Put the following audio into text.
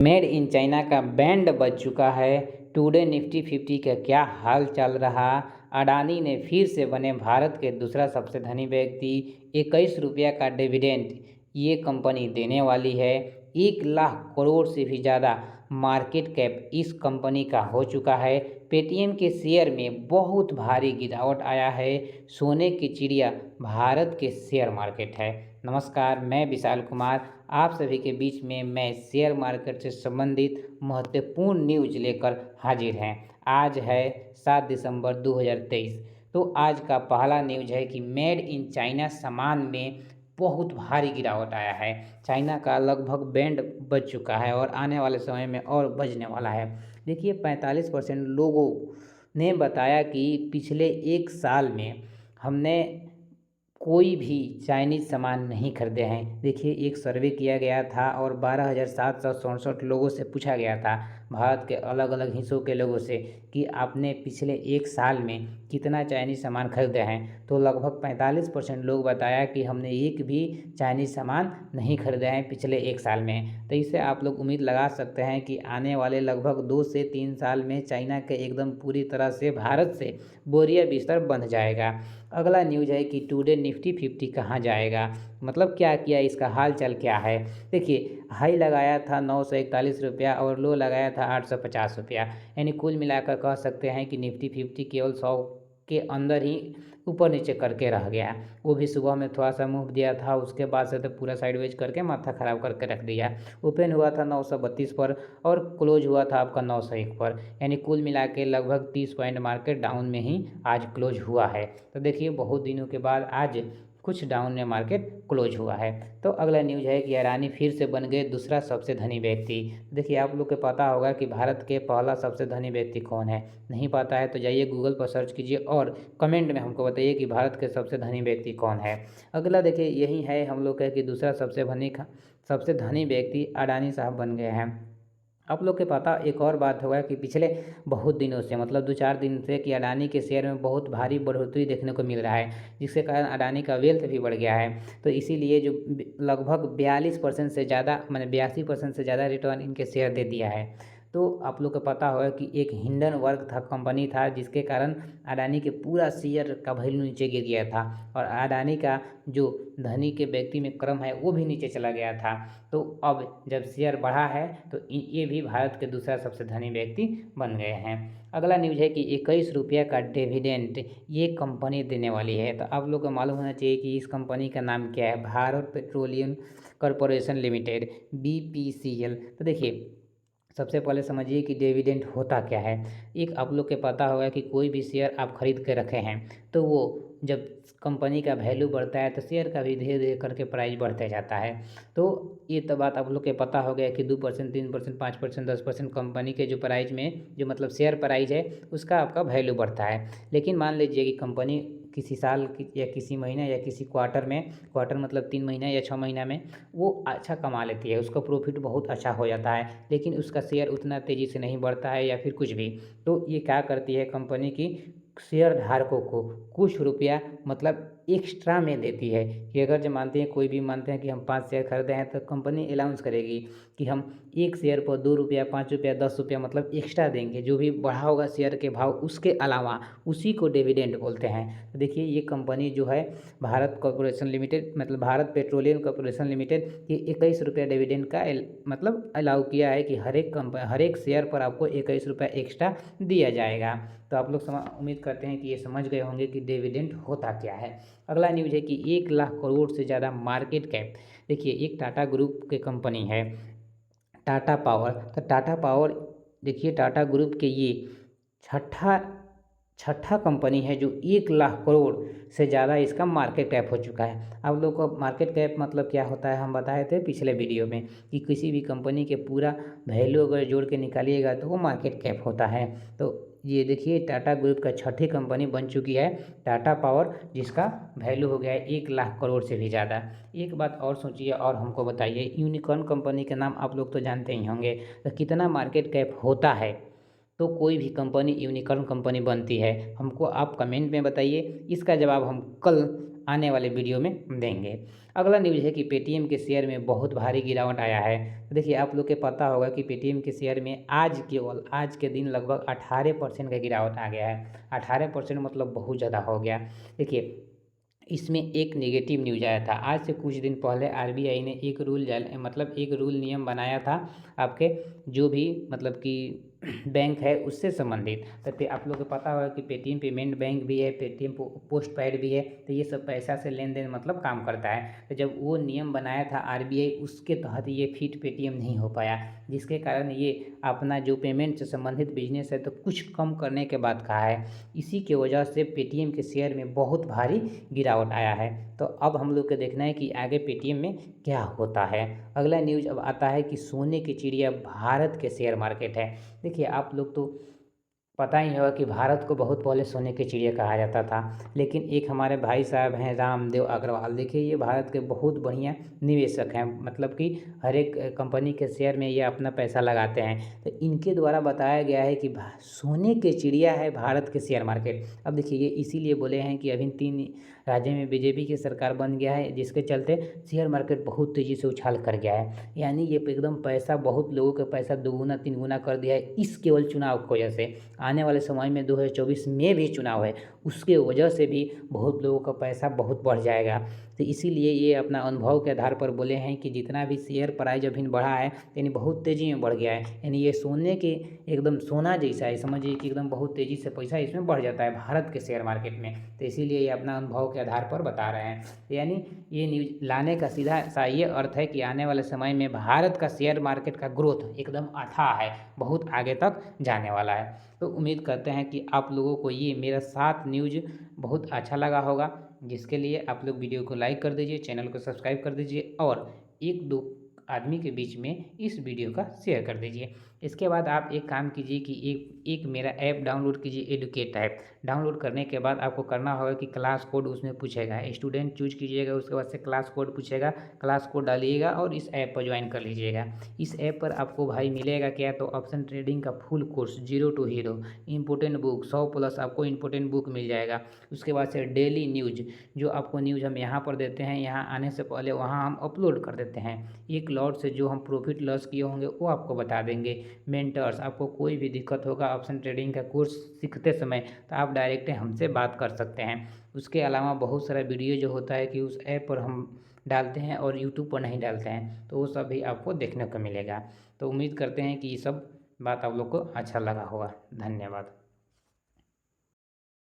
Made in China का band बज चुका है। टुडे निफ्टी 50 का क्या हाल चल रहा। अडानी ने फिर से बने भारत के दूसरा सबसे धनी व्यक्ति। 21 रुपया का डिविडेंड ये कंपनी देने वाली है। 1 लाख करोड़ से भी ज़्यादा मार्केट कैप इस कंपनी का हो चुका है। पेटीएम के शेयर में बहुत भारी गिरावट आया है। सोने की चिड़िया भारत के शेयर मार्केट है। नमस्कार, मैं विशाल कुमार आप सभी के बीच में मैं शेयर मार्केट से संबंधित महत्वपूर्ण न्यूज लेकर हाजिर हैं। आज है 7 दिसंबर 2023। तो आज का पहला न्यूज है कि मेड इन चाइना सामान में बहुत भारी गिरावट आया है। चाइना का लगभग बैंड बज चुका है और आने वाले समय में और बजने वाला है। देखिए 45% लोगों ने बताया कि पिछले एक साल में हमने कोई भी चाइनीज़ सामान नहीं खरीदे हैं। देखिए एक सर्वे किया गया था और 12,767 लोगों से पूछा गया था भारत के अलग अलग हिस्सों के लोगों से कि आपने पिछले एक साल में कितना चाइनीज़ सामान खरीदे हैं। तो लगभग 45% लोग बताया कि हमने एक भी चाइनीज़ सामान नहीं खरीदे हैं पिछले एक साल में। तो इससे आप लोग उम्मीद लगा सकते हैं कि आने वाले लगभग 2 से 3 साल में चाइना के एकदम पूरी तरह से भारत से बोरिया बिस्तर बंध जाएगा। अगला न्यूज़ है कि टुडे निफ्टी 50 कहाँ जाएगा, मतलब क्या किया, इसका हाल चाल क्या है। देखिए हाई लगाया था 941 रुपया और लो लगाया था 850 रुपया, यानी कुल मिलाकर कह सकते हैं कि निफ्टी 50 केवल 100 के अंदर ही ऊपर नीचे करके रह गया। वो भी सुबह में थोड़ा सा मूव दिया था, उसके बाद से तो पूरा साइडवेज करके माथा ख़राब करके रख दिया। ओपन हुआ था 932 पर और क्लोज हुआ था आपका 901 पर, यानी कुल मिला के लगभग 30 पॉइंट मार्केट डाउन में ही आज क्लोज हुआ है। तो देखिए बहुत दिनों के बाद आज कुछ डाउन में मार्केट क्लोज हुआ है। तो अगला न्यूज़ है कि अडानी फिर से बन गए दूसरा सबसे धनी व्यक्ति। देखिए आप लोग को पता होगा कि भारत के पहला सबसे धनी व्यक्ति कौन है। नहीं पता है तो जाइए गूगल पर सर्च कीजिए और कमेंट में हमको बताइए कि भारत के सबसे धनी व्यक्ति कौन है। अगला देखिए यही है हम लोग का कि दूसरा सबसे धनी व्यक्ति अडानी साहब बन गए हैं। आप लोग के पता एक और बात होगा कि पिछले बहुत दिनों से मतलब 2-4 दिन से कि अडानी के शेयर में बहुत भारी बढ़ोतरी देखने को मिल रहा है, जिसके कारण अडानी का वेल्थ भी बढ़ गया है। तो इसीलिए जो लगभग 42% से ज़्यादा मैंने 82% से ज़्यादा रिटर्न इनके शेयर दे दिया है। तो आप लोग को पता होगा कि एक हिंडनबर्ग था कंपनी था जिसके कारण अडानी के पूरा शेयर का वैल्यू नीचे गिर गया था और अडानी का जो धनी के व्यक्ति में क्रम है वो भी नीचे चला गया था। तो अब जब शेयर बढ़ा है तो ये भी भारत के दूसरा सबसे धनी व्यक्ति बन गए हैं। अगला न्यूज़ है कि 21 रुपया का डिविडेंड ये कंपनी देने वाली है। तो आप लोग को मालूम होना चाहिए कि इस कंपनी का नाम क्या है, Bharat petroleum corporation limited, BPCL। तो देखिए सबसे पहले समझिए कि डिविडेंड होता क्या है। एक आप लोग के पता होगा कि कोई भी शेयर आप खरीद के रखे हैं तो वो जब कंपनी का वैल्यू बढ़ता है तो शेयर का भी धीरे धीरे करके प्राइस बढ़ते जाता है। तो ये तो बात आप लोग के पता हो गया कि 2%, 3%, 5%, 10% कंपनी के जो प्राइस में जो मतलब शेयर प्राइस है उसका आपका वैल्यू बढ़ता है। लेकिन मान लीजिए कि कंपनी किसी साल की या किसी महीने या किसी क्वार्टर मतलब 3 महीना या 6 महीना में वो अच्छा कमा लेती है, उसका प्रॉफिट बहुत अच्छा हो जाता है, लेकिन उसका शेयर उतना तेज़ी से नहीं बढ़ता है या फिर कुछ भी। तो ये क्या करती है कंपनी की शेयर धारकों को कुछ रुपया मतलब एक्स्ट्रा में देती है कि अगर जो मानते हैं कोई भी मानते हैं कि हम 5 शेयर खरीदे हैं तो कंपनी अनाउंस करेगी कि हम एक शेयर पर 2 रुपया, 5 रुपया, 10 रुपया मतलब एक्स्ट्रा देंगे, जो भी बढ़ा होगा शेयर के भाव उसके अलावा, उसी को डिविडेंड बोलते हैं। तो देखिए ये कंपनी जो है भारत कॉर्पोरेशन लिमिटेड मतलब भारत पेट्रोलियम कॉर्पोरेशन लिमिटेड ये 21 रुपया डिविडेंड का मतलब अलाउ किया है कि हर एक शेयर पर आपको 21 रुपया एक्स्ट्रा दिया जाएगा। तो आप लोग उम्मीद करते हैं कि ये समझ गए होंगे कि डिविडेंड होता क्या है। अगला न्यूज़ है कि 1 लाख करोड़ से ज़्यादा मार्केट कैप। देखिए एक टाटा ग्रुप के कंपनी है टाटा पावर। तो टाटा पावर देखिए टाटा ग्रुप के ये छठा छठा कंपनी है जो 1 लाख करोड़ से ज़्यादा इसका मार्केट कैप हो चुका है। आप लोग को मार्केट कैप मतलब क्या होता है हम बताए थे पिछले वीडियो में कि किसी भी कंपनी के पूरा वैल्यू अगर जोड़ के निकालिएगा तो वो मार्केट कैप होता है। तो ये देखिए टाटा ग्रुप का छठी कंपनी बन चुकी है टाटा पावर, जिसका वैल्यू हो गया है 1 लाख करोड़ से भी ज़्यादा। एक बात और सोचिए और हमको बताइए, यूनिकॉर्न कंपनी के नाम आप लोग तो जानते ही होंगे, तो कितना मार्केट कैप होता है तो कोई भी कंपनी यूनिकॉर्न कंपनी बनती है, हमको आप कमेंट में बताइए। इसका जवाब हम कल आने वाले वीडियो में देंगे। अगला न्यूज़ है कि पेटीएम के शेयर में बहुत भारी गिरावट आया है। तो देखिए आप लोग के पता होगा कि पेटीएम के शेयर में केवल आज के दिन लगभग 18% का गिरावट आ गया है। 18% मतलब बहुत ज़्यादा हो गया। देखिए इसमें एक नेगेटिव न्यूज़ आया था। आज से कुछ दिन पहले आरबीआई ने एक रूल नियम बनाया था आपके जो भी मतलब कि बैंक है उससे संबंधित। तो आप लोग को पता होगा कि पेटीएम पेमेंट बैंक भी है, पेटीएम पोस्ट पेड भी है। तो ये सब पैसा से लेन देन मतलब काम करता है। तो जब वो नियम बनाया था आरबीआई, उसके तहत ये फिट पेटीएम नहीं हो पाया, जिसके कारण ये अपना जो पेमेंट से संबंधित बिजनेस है तो कुछ कम करने के बाद कहा है। इसी के वजह से पेटीएम के शेयर में बहुत भारी गिरावट आया है। तो अब हम लोग को देखना है कि आगे पेटीएम में क्या होता है। अगला न्यूज़ अब आता है कि सोने की चिड़िया भारत के शेयर मार्केट है। देखिए आप लोग तो पता ही होगा कि भारत को बहुत पहले सोने की चिड़िया कहा जाता था, लेकिन एक हमारे भाई साहब हैं रामदेव अग्रवाल, देखिए ये भारत के बहुत बढ़िया निवेशक हैं, मतलब कि हर एक कंपनी के शेयर में ये अपना पैसा लगाते हैं। तो इनके द्वारा बताया गया है कि सोने की चिड़िया है भारत के शेयर मार्केट। अब देखिए ये इसीलिए बोले हैं कि अभी 3 राज्य में बीजेपी की सरकार बन गया है, जिसके चलते शेयर मार्केट बहुत तेज़ी से उछाल कर गया है। यानी ये एकदम पैसा, बहुत लोगों का पैसा दोगुना 3 गुना कर दिया है इस केवल चुनाव की वजह से। आने वाले समय में 2024 में भी चुनाव है, उसके वजह से भी बहुत लोगों का पैसा बहुत बढ़ जाएगा। तो इसीलिए ये अपना अनुभव के आधार पर बोले हैं कि जितना भी शेयर प्राइस अभी बढ़ा है यानी बहुत तेज़ी में बढ़ गया है, यानी ये सोने के एकदम सोना जैसा है, समझिए कि एकदम बहुत तेज़ी से पैसा इसमें बढ़ जाता है भारत के शेयर मार्केट में। तो इसीलिए ये अपना अनुभव के आधार पर बता रहे हैं। यानी ये न्यूज़ लाने का सीधा सा ये अर्थ है कि आने वाले समय में भारत का शेयर मार्केट का ग्रोथ एकदम अथाह है, बहुत आगे तक जाने वाला है। तो उम्मीद करते हैं कि आप लोगों को ये मेरा 7 न्यूज़ बहुत अच्छा लगा होगा, जिसके लिए आप लोग वीडियो को लाइक कर दीजिए, चैनल को सब्सक्राइब कर दीजिए और 1-2 आदमी के बीच में इस वीडियो का शेयर कर दीजिए। इसके बाद आप एक काम कीजिए कि एक मेरा ऐप डाउनलोड कीजिए, एडुकेट ऐप। डाउनलोड करने के बाद आपको करना होगा कि क्लास कोड उसमें पूछेगा, स्टूडेंट चूज कीजिएगा, उसके बाद से क्लास कोड पूछेगा, क्लास कोड डालिएगा और इस ऐप पर ज्वाइन कर लीजिएगा। इस ऐप पर आपको भाई मिलेगा क्या, तो ऑप्शन ट्रेडिंग का full course 0 to hero, important book 100+ आपको इंपॉर्टेंट बुक मिल जाएगा। उसके बाद से डेली न्यूज, जो आपको न्यूज़ हम यहाँ पर देते हैं, यहाँ आने से पहले वहाँ हम अपलोड कर देते हैं। एक लॉट से जो हम प्रॉफिट लॉस किए होंगे वो आपको बता देंगे। मेंटर्स, आपको कोई भी दिक्कत होगा ऑप्शन ट्रेडिंग का कोर्स सीखते समय तो आप डायरेक्ट हमसे बात कर सकते हैं। उसके अलावा बहुत सारा वीडियो जो होता है कि उस ऐप पर हम डालते हैं और यूट्यूब पर नहीं डालते हैं, तो वो सब भी आपको देखने को मिलेगा। तो उम्मीद करते हैं कि ये सब बात आप लोग को अच्छा लगा होगा। धन्यवाद।